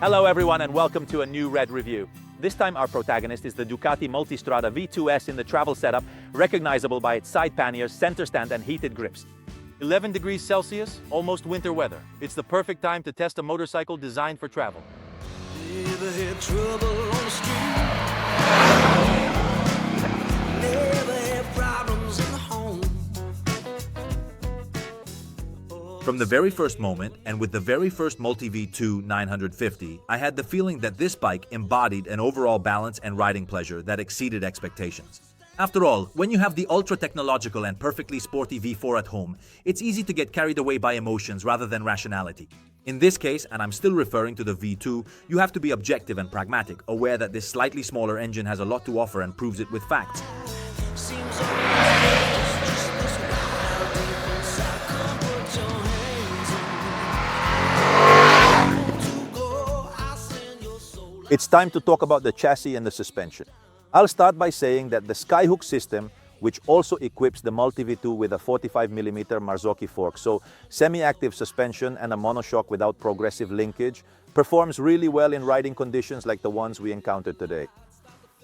Hello everyone and welcome to a new Red review. This time our protagonist is the Ducati Multistrada V2 S in the travel setup, recognizable by its side panniers, center stand and heated grips. 11 degrees Celsius, almost winter weather. It's the perfect time to test a motorcycle designed for travel. Never had trouble on the street. Never had problems in the home. From the very first moment, and with the very first Multi V2 950, I had the feeling that this bike embodied an overall balance and riding pleasure that exceeded expectations. After all, when you have the ultra-technological and perfectly sporty V4 at home, it's easy to get carried away by emotions rather than rationality. In this case, and I'm still referring to the V2, you have to be objective and pragmatic, aware that this slightly smaller engine has a lot to offer and proves it with facts. Seems always just this wild deep inside. Come put your hands in. To go, I send your soul. It's time to talk about the chassis and the suspension. I'll start by saying that the Skyhook system, which also equips the Multi V2 with a 45mm Marzocchi fork, so semi-active suspension and a monoshock without progressive linkage, performs really well in riding conditions like the ones we encountered today.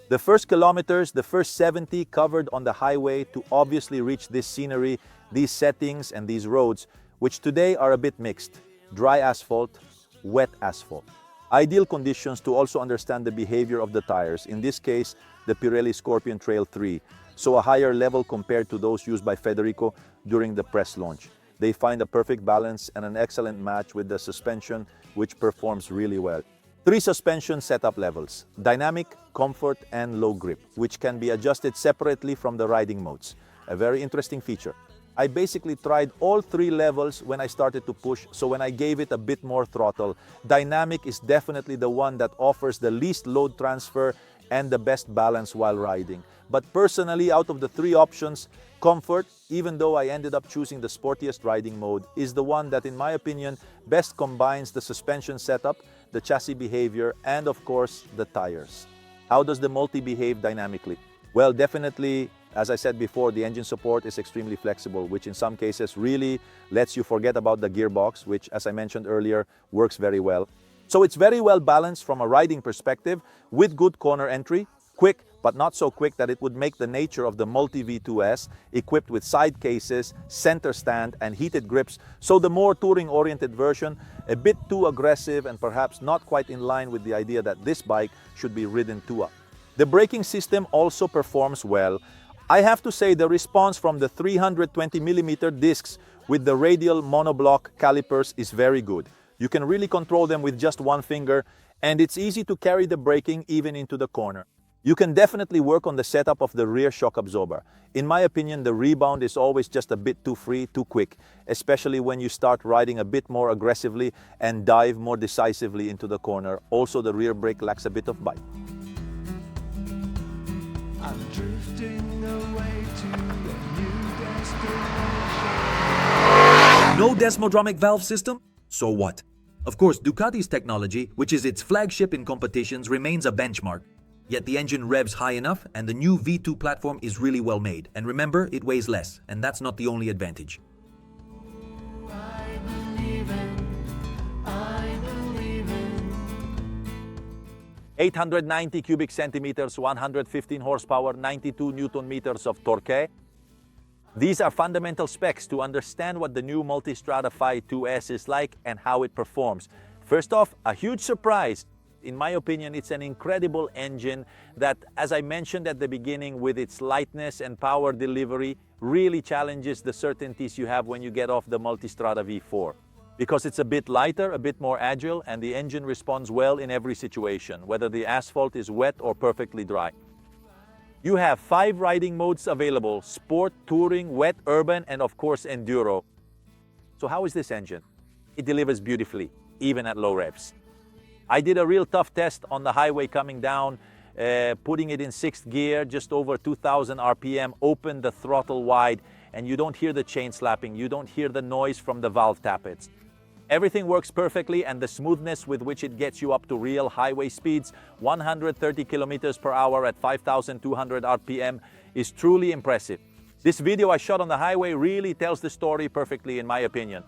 The first kilometers, the first 70 covered on the highway to obviously reach this scenery, these settings and these roads, which today are a bit mixed. Dry asphalt, wet asphalt. Ideal conditions to also understand the behavior of the tires, in this case, the Pirelli Scorpion Trail 3, so a higher level compared to those used by Federico during the press launch. They find a perfect balance and an excellent match with the suspension, which performs really well. 3 suspension setup levels: dynamic, comfort, and low grip, which can be adjusted separately from the riding modes. A very interesting feature. I basically tried all 3 levels when I started to push, so when I gave it a bit more throttle, dynamic is definitely the one that offers the least load transfer and the best balance while riding. But personally, out of the 3 options, comfort, even though I ended up choosing the sportiest riding mode, is the one that in my opinion best combines the suspension setup, the chassis behavior, and of course the tires. How does the Multi behave dynamically? Well, definitely, as I said before, the engine support is extremely flexible, which in some cases really lets you forget about the gearbox, which, as I mentioned earlier, works very well. So it's very well balanced from a riding perspective, with good corner entry, quick but not so quick that it would make the nature of the Multi V2 S, equipped with side cases, center stand and heated grips, so the more touring-oriented version, a bit too aggressive and perhaps not quite in line with the idea that this bike should be ridden two up. The braking system also performs well. I have to say the response from the 320mm discs with the radial monoblock calipers is very good. You can really control them with just one finger, and it's easy to carry the braking even into the corner. You can definitely work on the setup of the rear shock absorber. In my opinion, the rebound is always just a bit too free, too quick, especially when you start riding a bit more aggressively and dive more decisively into the corner. Also, the rear brake lacks a bit of bite. I'm drifting away to a new destination. No Desmodromic valve system? So what? Of course, Ducati's technology, which is its flagship in competitions, remains a benchmark. Yet the engine revs high enough, and the new V2 platform is really well made. And remember, it weighs less, and that's not the only advantage. I believe in 890 cubic centimeters, 115 horsepower, 92 Newton meters of torque. These are fundamental specs to understand what the new Multistrada V2 S is like and how it performs. First off, a huge surprise. In my opinion, it's an incredible engine that, as I mentioned at the beginning, with its lightness and power delivery, really challenges the certainties you have when you get off the Multistrada V4. Because it's a bit lighter, a bit more agile, and the engine responds well in every situation, whether the asphalt is wet or perfectly dry. You have 5 riding modes available: sport, touring, wet, urban, and of course enduro. So how is this engine? It delivers beautifully, even at low revs. I did a real tough test on the highway coming down, putting it in 6th gear, just over 2000 RPM, opened the throttle wide, and you don't hear the chain slapping, you don't hear the noise from the valve tappets. Everything works perfectly, and the smoothness with which it gets you up to real highway speeds, 130 kilometers per hour at 5,200 RPM, is truly impressive. This video I shot on the highway really tells the story perfectly, in my opinion.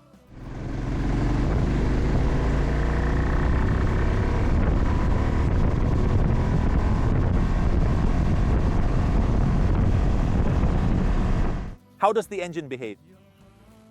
How does the engine behave?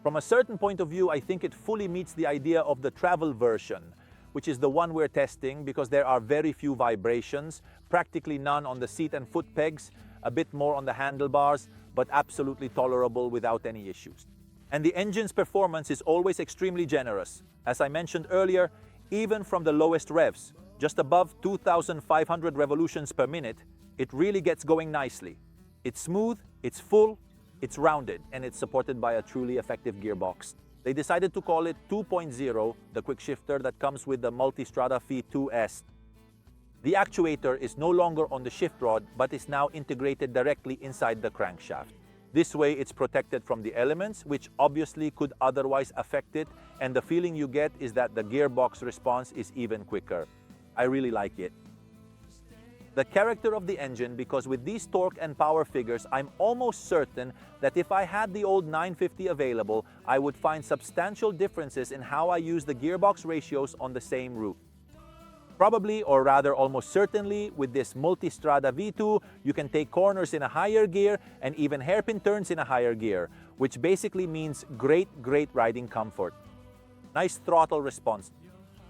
From a certain point of view, I think it fully meets the idea of the travel version, which is the one we're testing because there are very few vibrations, practically none on the seat and foot pegs, a bit more on the handlebars, but absolutely tolerable without any issues. And the engine's performance is always extremely generous. As I mentioned earlier, even from the lowest revs, just above 2,500 revolutions per minute, it really gets going nicely. It's smooth, it's full, it's rounded, and it's supported by a truly effective gearbox. They decided to call it 2.0, the quick shifter that comes with the Multistrada V2 S. The actuator is no longer on the shift rod, but is now integrated directly inside the crankshaft. This way it's protected from the elements, which obviously could otherwise affect it, and the feeling you get is that the gearbox response is even quicker. I really like it. The character of the engine, because with these torque and power figures, I'm almost certain that if I had the old 950 available, I would find substantial differences in how I use the gearbox ratios on the same route. Probably, or rather almost certainly, with this Multistrada V2, you can take corners in a higher gear and even hairpin turns in a higher gear, which basically means great riding comfort. Nice throttle response.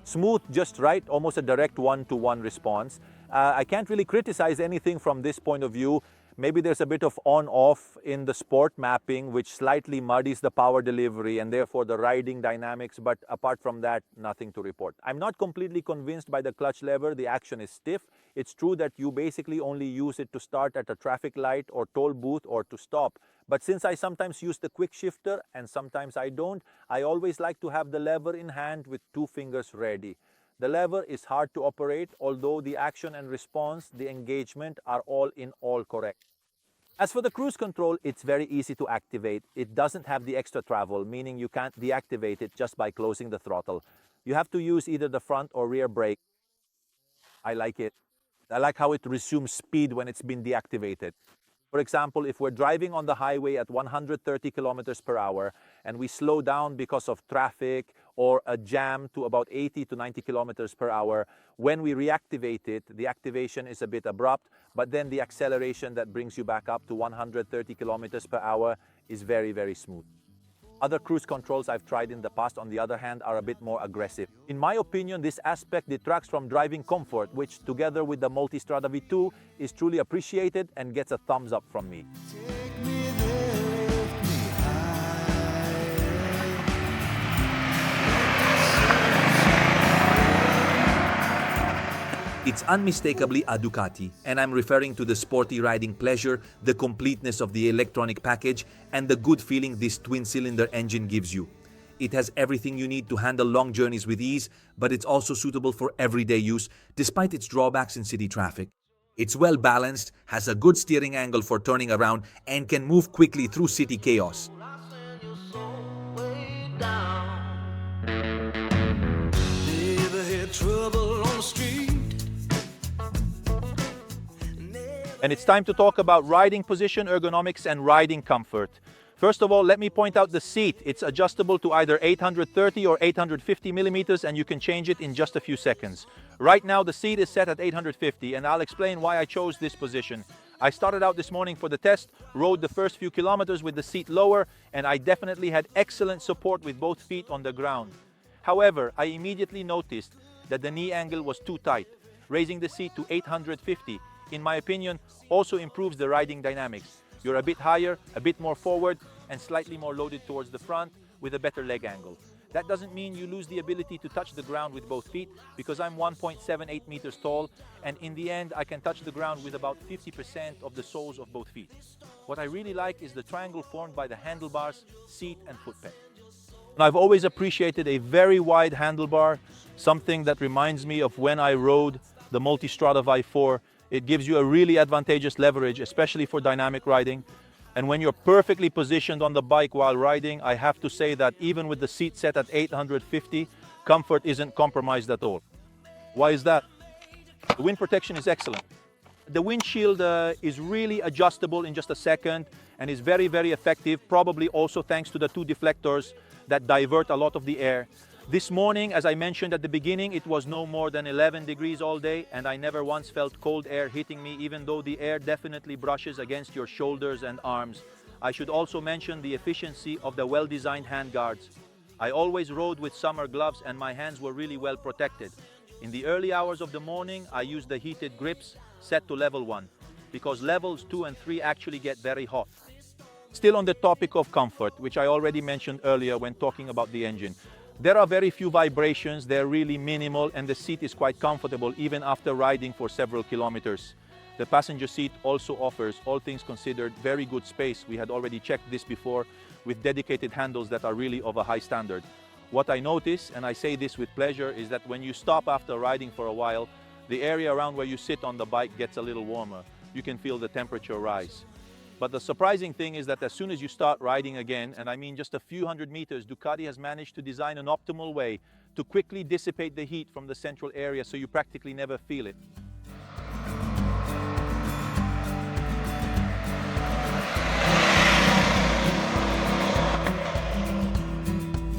Smooth just right, almost a direct one-to-one response. I can't really criticize anything from this point of view. Maybe there's a bit of on-off in the sport mapping, which slightly muddies the power delivery and therefore the riding dynamics, but apart from that, nothing to report. I'm not completely convinced by the clutch lever. The action is stiff. It's true that you basically only use it to start at a traffic light or toll booth or to stop. But since I sometimes use the quick shifter and sometimes I don't, I always like to have the lever in hand with two fingers ready. The lever is hard to operate, although the action and response, the engagement are all in all correct. As for the cruise control, it's very easy to activate. It doesn't have the extra travel, meaning you can't deactivate it just by closing the throttle. You have to use either the front or rear brake. I like it. I like how it resumes speed when it's been deactivated. For example, if we're driving on the highway at 130 kilometers per hour and we slow down because of traffic or a jam to about 80 to 90 kilometers per hour, when we reactivate it, the activation is a bit abrupt, but then the acceleration that brings you back up to 130 kilometers per hour is very smooth. Other cruise controls I've tried in the past, on the other hand, are a bit more aggressive. In my opinion, this aspect detracts from driving comfort, which together with the Multistrada V2 is truly appreciated and gets a thumbs up from me. Take me there, lift me It's unmistakably a Ducati, and I'm referring to the sporty riding pleasure, the completeness of the electronic package, and the good feeling this twin-cylinder engine gives you. It has everything you need to handle long journeys with ease, but it's also suitable for everyday use, despite its drawbacks in city traffic. It's well balanced, has a good steering angle for turning around, and can move quickly through city chaos. I send your soul way down. Never had trouble on the street. And it's time to talk about riding position, ergonomics, and riding comfort. First of all, let me point out the seat. It's adjustable to either 830 or 850 millimeters, and you can change it in just a few seconds. Right now, the seat is set at 850, and I'll explain why I chose this position. I started out this morning for the test, rode the first few kilometers with the seat lower, and I definitely had excellent support with both feet on the ground. However, I immediately noticed that the knee angle was too tight. Raising the seat to 850, in my opinion, also improves the riding dynamics. You're a bit higher, a bit more forward, and slightly more loaded towards the front with a better leg angle. That doesn't mean you lose the ability to touch the ground with both feet, because I'm 1.78 meters tall, and in the end I can touch the ground with about 50% of the soles of both feet. What I really like is the triangle formed by the handlebars, seat, and foot peg. I've always appreciated a very wide handlebar, something that reminds me of when I rode the Multistrada V4. It gives you a really advantageous leverage, especially for dynamic riding. And when you're perfectly positioned on the bike while riding, I have to say that even with the seat set at 850, comfort isn't compromised at all. Why is that? The wind protection is excellent. The windshield is really adjustable in just a second and is very effective, probably also thanks to the two deflectors that divert a lot of the air. This morning, as I mentioned at the beginning, it was no more than 11 degrees all day, and I never once felt cold air hitting me, even though the air definitely brushes against your shoulders and arms. I should also mention the efficiency of the well-designed handguards. I always rode with summer gloves and my hands were really well protected. In the early hours of the morning, I used the heated grips set to level 1, because levels 2 and 3 actually get very hot. Still on the topic of comfort, which I already mentioned earlier when talking about the engine. There are very few vibrations, they're really minimal, and the seat is quite comfortable even after riding for several kilometers. The passenger seat also offers, all things considered, very good space. We had already checked this before, with dedicated handles that are really of a high standard. What I notice, and I say this with pleasure, is that when you stop after riding for a while, the area around where you sit on the bike gets a little warmer. You can feel the temperature rise. But the surprising thing is that as soon as you start riding again, and I mean just a few hundred meters, Ducati has managed to design an optimal way to quickly dissipate the heat from the central area so you practically never feel it.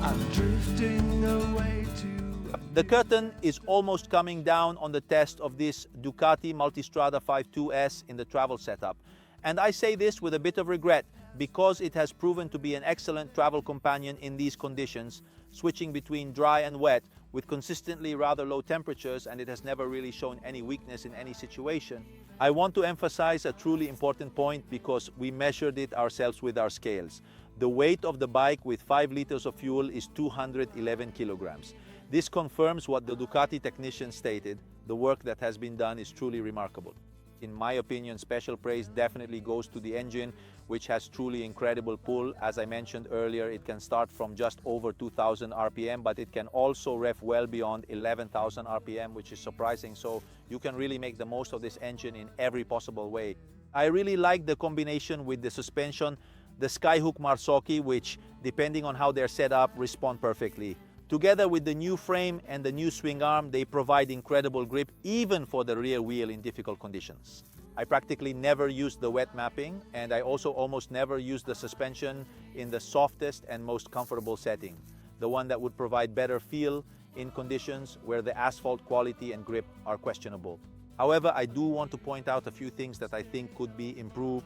I'm drifting away to The curtain is almost coming down on the test of this Ducati Multistrada V2 S in the travel setup. And I say this with a bit of regret because it has proven to be an excellent travel companion in these conditions, switching between dry and wet with consistently rather low temperatures, and it has never really shown any weakness in any situation. I want to emphasize a truly important point because we measured it ourselves with our scales. The weight of the bike with 5 liters of fuel is 211 kilograms. This confirms what the Ducati technician stated. The work that has been done is truly remarkable. In my opinion, special praise definitely goes to the engine, which has truly incredible pull. As I mentioned earlier, it can start from just over 2,000 RPM, but it can also rev well beyond 11,000 RPM, which is surprising. So you can really make the most of this engine in every possible way. I really like the combination with the suspension, the Skyhook Marzocchi, which, depending on how they're set up, respond perfectly. Together with the new frame and the new swing arm, they provide incredible grip even for the rear wheel in difficult conditions. I practically never use the wet mapping, and I also almost never use the suspension in the softest and most comfortable setting, the one that would provide better feel in conditions where the asphalt quality and grip are questionable. However, I do want to point out a few things that I think could be improved.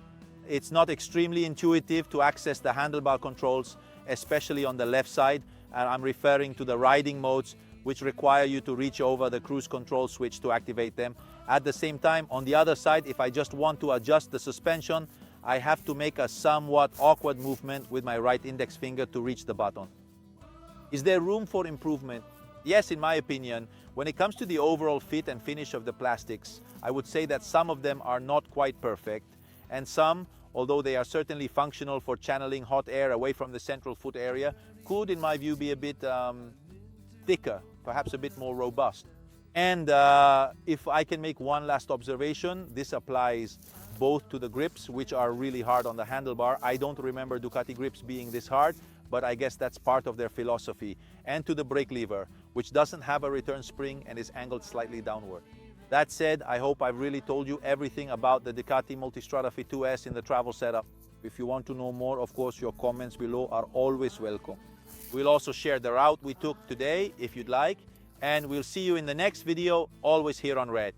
It's not extremely intuitive to access the handlebar controls, especially on the left side, and I'm referring to the riding modes, which require you to reach over the cruise control switch to activate them. At the same time, on the other side, if I just want to adjust the suspension, I have to make a somewhat awkward movement with my right index finger to reach the button. Is there room for improvement? Yes, in my opinion. When it comes to the overall fit and finish of the plastics, I would say that some of them are not quite perfect, and some, although they are certainly functional for channeling hot air away from the central foot area, could, in my view, be a bit thicker, perhaps a bit more robust. And if I can make one last observation, this applies both to the grips, which are really hard on the handlebar. I don't remember Ducati grips being this hard, but I guess that's part of their philosophy. And to the brake lever, which doesn't have a return spring and is angled slightly downward. That said, I hope I've really told you everything about the Ducati Multistrada V2 S in the travel setup. If you want to know more, of course, your comments below are always welcome. We'll also share the route we took today, if you'd like, and we'll see you in the next video, always here on Red.